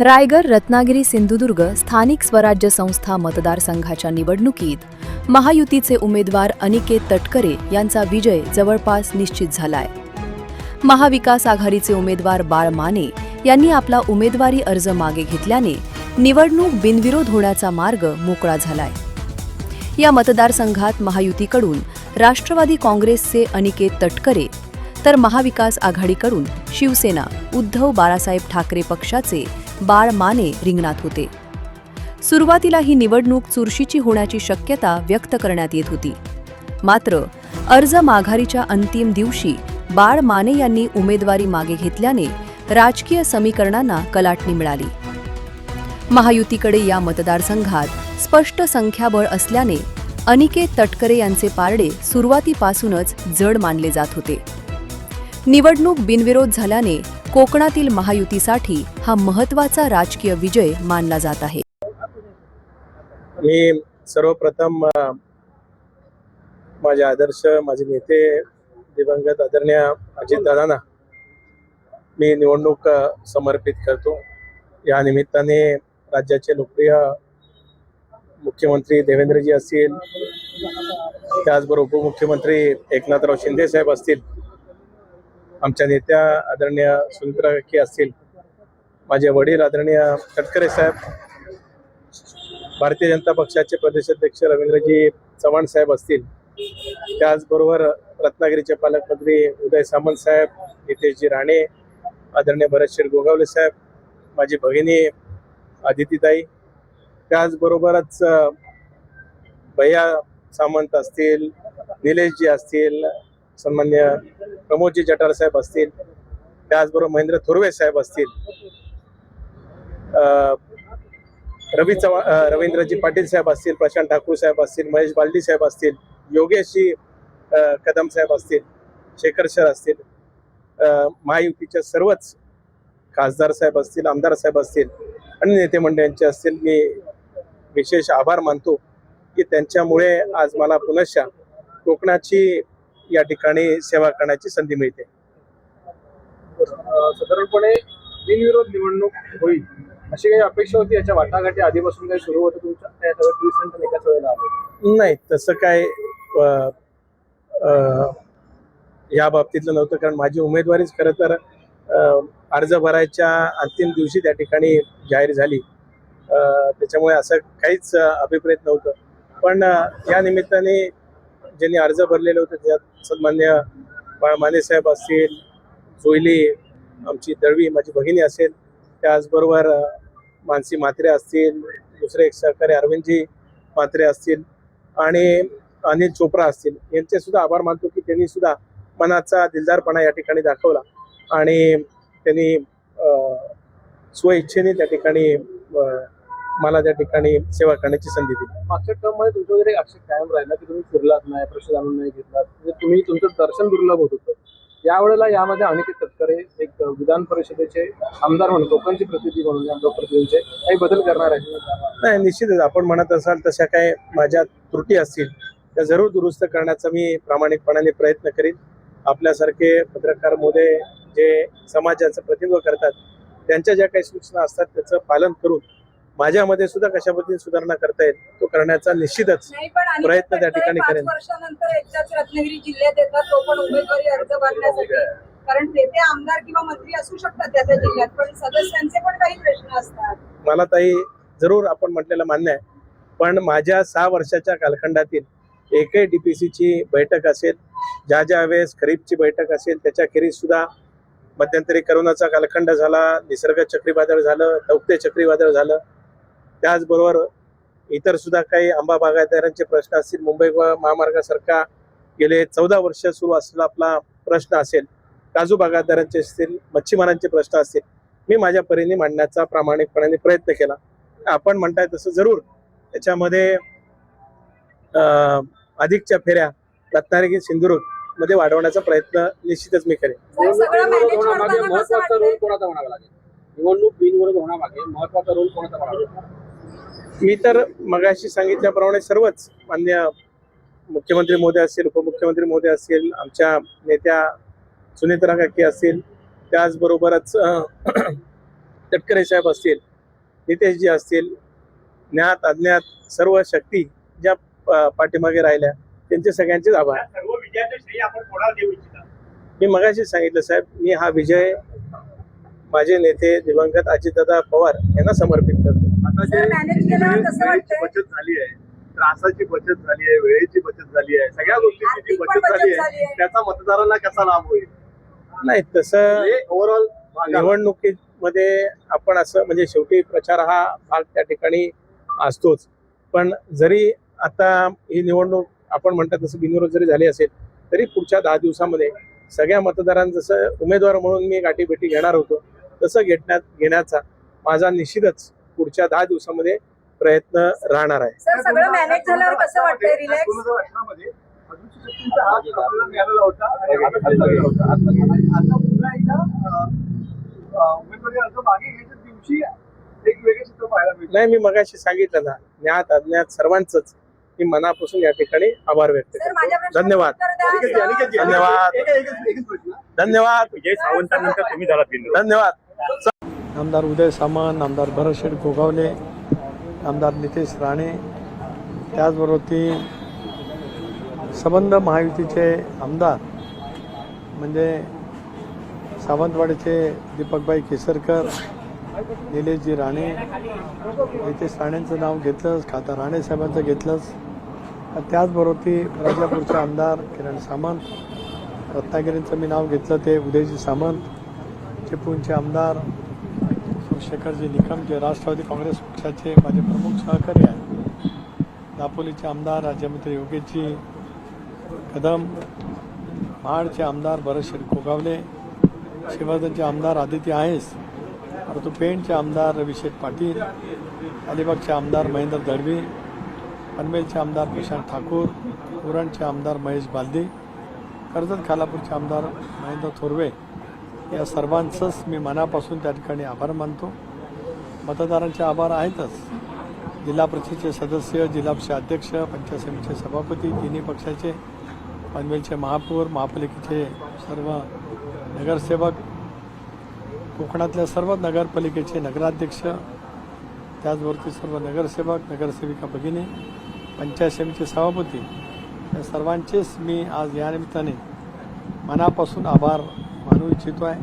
रायगड, रत्नागिरी, सिंधुदुर्ग स्थानिक स्वराज्य संस्था मतदारसंघाच्या निवडणुकीत महायुतीचे उमेदवार अनिकेत तटकरे यांचा विजय जवळपास निश्चित झालाय. महाविकास आघाडीचे उमेदवार बाळ माने यांनी आपला उमेदवारी अर्ज मागे घेतल्याने निवडणूक बिनविरोध होण्याचा मार्ग मोकळा झालाय. या मतदारसंघात महायुतीकडून राष्ट्रवादी काँग्रेसचे अनिकेत तटकरे तर महाविकास आघाडीकडून शिवसेना उद्धव बाळासाहेब ठाकरे पक्षाचे बाळ माने रिंगणात होते. सुरुवातीला ही निवडणूक चुरशीची होण्याची शक्यता व्यक्त करण्यात येत होती. मात्र अर्ज माघारीच्या अंतिम दिवशी बाळ माने यांनी उमेदवारी मागे घेतल्याने राजकीय समीकरणांना कलाटणी मिळाली. महायुतीकडे या मतदारसंघात स्पष्ट संख्याबळ असल्याने अनिकेत तटकरे यांचे पारडे सुरुवातीपासूनच जड मानले जात होते. निवडणूक बिनविरोध झाल्याने कोकणातील महायुतीसाठी हा महत्त्वाचा राजकीय विजय मानला जात आहे. मी सर्वप्रथम माझे आदर्श माझे नेते दिवंगत आदरणीय अजितदादांना मी निवडणूक समर्पित करतो. या निमित्ताने राज्याचे लोकप्रिय मुख्यमंत्री देवेंद्रजी असतील, त्याचबरोबर उपमुख्यमंत्री एकनाथराव शिंदे साहेब असतील, आमच्या नेत्या आदरणीय सुमित्रा काकी असतील, माझे वडील आदरणीय तटकरे साहेब, भारतीय जनता पक्षाचे प्रदेशाध्यक्ष रवींद्रजी चव्हाण साहेब असतील, त्याचबरोबर रत्नागिरीचे पालकमंत्री उदय सामंत साहेब, नितेशजी राणे, आदरणीय भरतशेठ गोगावले साहेब, माझी भगिनी आदितीताई, त्याचबरोबरच भैया सामंत असतील, निलेशजी असतील, सन्मान्य प्रमोदजी जठार साहेब असतील, त्याचबरोबर महेंद्र थोरवे साहेब असतील, रवींद्रजी पाटील साहेब असतील, प्रशांत ठाकूर साहेब असतील, महेश बालदी साहेब असतील, योगेशजी कदम साहेब असतील, शेखर सर असतील, महायुतीच्या सर्वच खासदार साहेब असतील, आमदार साहेब असतील आणि नेते मंडळांचे असतील, मी विशेष आभार मानतो की त्यांच्यामुळे आज मला पुनश्च कोकणाची या ठिकाणी सेवा करण्याची संधी मिळते. साधारणपणे बिनविरोध निवडणूक होईल अशी काही अपेक्षा होती? याच्या वाटाघाटी आधीपासून काही सुरू होतं तुमच्या? नाही, तसं काय या बाबतीतलं नव्हतं, कारण माझी उमेदवारीच खरं तर अर्ज भरायच्या अंतिम दिवशी त्या ठिकाणी जाहीर झाली. त्याच्यामुळे असं काहीच अभिप्रेत नव्हतं. पण या निमित्ताने ज्यांनी अर्ज भरलेले होते त्यात सन्मान्य बाळ माने साहेब असतील, जोयली आमची दळवी माझी भगिनी असेल, त्याचबरोबर मानसी म्हात्रे असतील, दुसरे एक सहकारी अरविंदजी म्हात्रे असतील आणि अनिल चोप्रा असतील, यांचे सुद्धा आभार मानतो की त्यांनी सुद्धा मनाचा दिलदारपणा या ठिकाणी दाखवला आणि त्यांनी स्वइच्छेने त्या ठिकाणी मला त्या ठिकाणी सेवा करण्याची संधी दिली. मागच्या टर्ममध्ये तुमच्याकडे एक आक्षेप कायम राहिला की तुम्ही फिरलात नाही, प्रश्न जाणून नाही घेतलात, तुम्ही तुमचं दर्शन दुर्लभ होत होतं. यावेळेला यामध्ये अनिकेत तटकरे एक विधान परिषदेचे आमदार म्हणून, लोकांची प्रतिनिधी म्हणून, लोकप्रतिनिधींचे काही बदल करणार आहे? नाही, निश्चितच आपण म्हणत असाल तशा काही माझ्या त्रुटी असतील त्या जरूर दुरुस्त करण्याचा मी प्रामाणिकपणाने प्रयत्न करीन. आपल्यासारखे पत्रकार मोदे जे समाजाचं प्रतिनिधित्व करतात त्यांच्या ज्या काही सूचना असतात त्याचं पालन करून माझ्यामध्ये सुद्धा कशा पद्धतीने सुधारणा करता येईल तो करण्याचा निश्चितच प्रयत्न त्या ठिकाणी करेन. 5 वर्षानंतर एकदाच रत्नागिरी जिल्ह्यात येतात, तो पण उमेदवारी अर्ज भरण्यासाठी. कारण तेथे आमदार किंवा मंत्री असू शकतात त्या जिल्ह्यात, पण सदस्यांचे पण काही प्रश्न असतात. मला ताई जरूर आपण म्हटलेलं मान्य आहे, पण माझ्या 6 वर्षाच्या कालखंडातील एकही DPCची बैठक असेल, ज्या वेळेस खरीपची बैठक असेल, त्याच्याखेरीज सुद्धा मध्यंतरी करोनाचा कालखंड झाला, निसर्ग चक्रीवादळ झालं, तौक्ते चक्रीवादळ झालं, त्याचबरोबर इतर सुद्धा काही आंबा बागायतदारांचे प्रश्न असतील, मुंबई महामार्गासारखा गेले 14 वर्ष सुरू असलेला आपला प्रश्न असेल, काजू बागायतदारांचे असतील, मच्छीमारांचे प्रश्न असतील, मी माझ्या परीने मांडण्याचा प्रामाणिकपणाने प्रयत्न केला. आपण म्हणताय तसं जरूर त्याच्यामध्ये अधिकच्या फेऱ्या रत्नागिरी सिंधुदुर्ग मध्ये वाढवण्याचा प्रयत्न निश्चितच मी करेन. महत्वाचा रोल कोणाचा म्हणावा लागेल? निवडणूक बिनविरोध होण्यामागे महत्वाचा रोल कोणाचा म्हणावा लागेल? मी तर मगाशी सांगितल्याप्रमाणे सर्वच मान्य मुख्यमंत्री महोदय असतील, उपमुख्यमंत्री महोदय असतील, आमच्या नेत्या सुमित्रा काकी असतील, त्याचबरोबरच तटकरे साहेब असतील, नितेशजी असतील, ज्ञात अज्ञात सर्व शक्ती ज्या पाठीमागे राहिल्या त्यांचे सगळ्यांचेच आभार. सर्व विजयाचं श्रेय आपण कोणाला देऊ इच्छिता? मी मगाशी सांगितलं साहेब, मी हा विजय माझे नेते दिवंगत अजितदादा पवार यांना समर्पित करतो. आता सर, मॅनेज केल्यावर कसं वेळेची वाटतंय? बचत झाली आहे, त्रासाची बचत झाली आहे, वेळेची बचत झाली आहे, सगळ्या गोष्टींची जी आर्थिक पण बचत झाली बचत झाली आहे आहे. त्याचा मतदारांना कसा लाभ होईल? नाही तसं ओव्हरऑल निवडणुकीमध्ये आपण असं म्हणजे शेवटी प्रचार हा भाग त्या ठिकाणी असतोच. पण जरी आता ही निवडणूक आपण म्हणतात तसं बिनविरोध जरी झाली असेल तरी पुढच्या 10 दिवसामध्ये सगळ्या मतदारांचं जसं उमेदवार म्हणून मी गाठीभेटी घेणार होतो तसं घेण्याचा माझा निश्चितच पुढच्या 10 दिवसामध्ये प्रयत्न राहणार आहे. सर, सगळं मॅनेज झाल्यावर कसं वाटतंय? रिलॅक्स? 2018 मध्ये अदृश्य शक्तींचा हात आपल्याला मिळालेला होता आणि आता खाल्ला गेला होता. आता पुन्हा एकदा उमेदवारी अर्ज मागे घ्यायच्या दिवशी एक वेगळे चित्र पाहायला मिळतं. नाही, मी मगाशी सांगितलं ना, ज्ञात अज्ञात सर्वांचंच मी मनापासून या ठिकाणी आभार व्यक्त सर, माझ्या करतो. प्रश्नाचं धन्यवाद. उत्तर द्या, अनिकेतजी, सर. अनिकेतजी, धन्यवाद. एकच प्रश्न. धन्यवाद. विजय सावंतांनंतर तुम्ही झालात बिंदू. धन्यवाद. आमदार उदय सामंत, आमदार भरतशेठ गोगावले, आमदार नितेश राणे, त्याचबरोबर ती संबंध महायुतीचे आमदार म्हणजे सावंतवाडीचे दीपकभाई केसरकर, निलेशजी राणे, नितेश राणेंचं नाव घेतलंच, खासदार राणे साहेबांचं घेतलंच. त्याचबरोबर ती राजापूरचे आमदार किरण सामंत, रत्नागिरींचं मी नाव घेतलं ते उदयजी सामंत, चिपळूणचे आमदार शेखरजी निकम जे राष्ट्रवादी काँग्रेस पक्षाचे माझे प्रमुख सहकारी आहेत, दापोलीचे आमदार राज्यमंत्री योगेशजी कदम, महाडचे आमदार भरतशेठ गोगावले, शिवधनचे आमदार आदिती आहेस, परंतु पेणचे आमदार रविशेठ पाटील, अलिबागचे आमदार महेंद्र दळवी, पनवेलचे आमदार प्रशांत ठाकूर, उरणचे आमदार महेश बालदी, कर्जत खालापूरचे आमदार महेंद्र थोरवे, या सर्वांचंच मी मनापासून त्या ठिकाणी आभार मानतो. मतदारांचे आभार आहेतच. जिल्हा परिषदेचे सदस्य, जिल्हा परिषद अध्यक्ष, पंचायत समितीचे सभापती, तिन्ही पक्षाचे, पनवेलचे महापौर, महापालिकेचे सर्व नगरसेवक, कोकणातल्या सर्व नगरपालिकेचे नगराध्यक्ष, त्याचबरोबर सर्व नगरसेवक, नगरसेविका भगिनी, पंचायत समितीचे सभापती, या सर्वांचेच मी आज या निमित्ताने मनापासून आभार मानू इच्छितो आहे.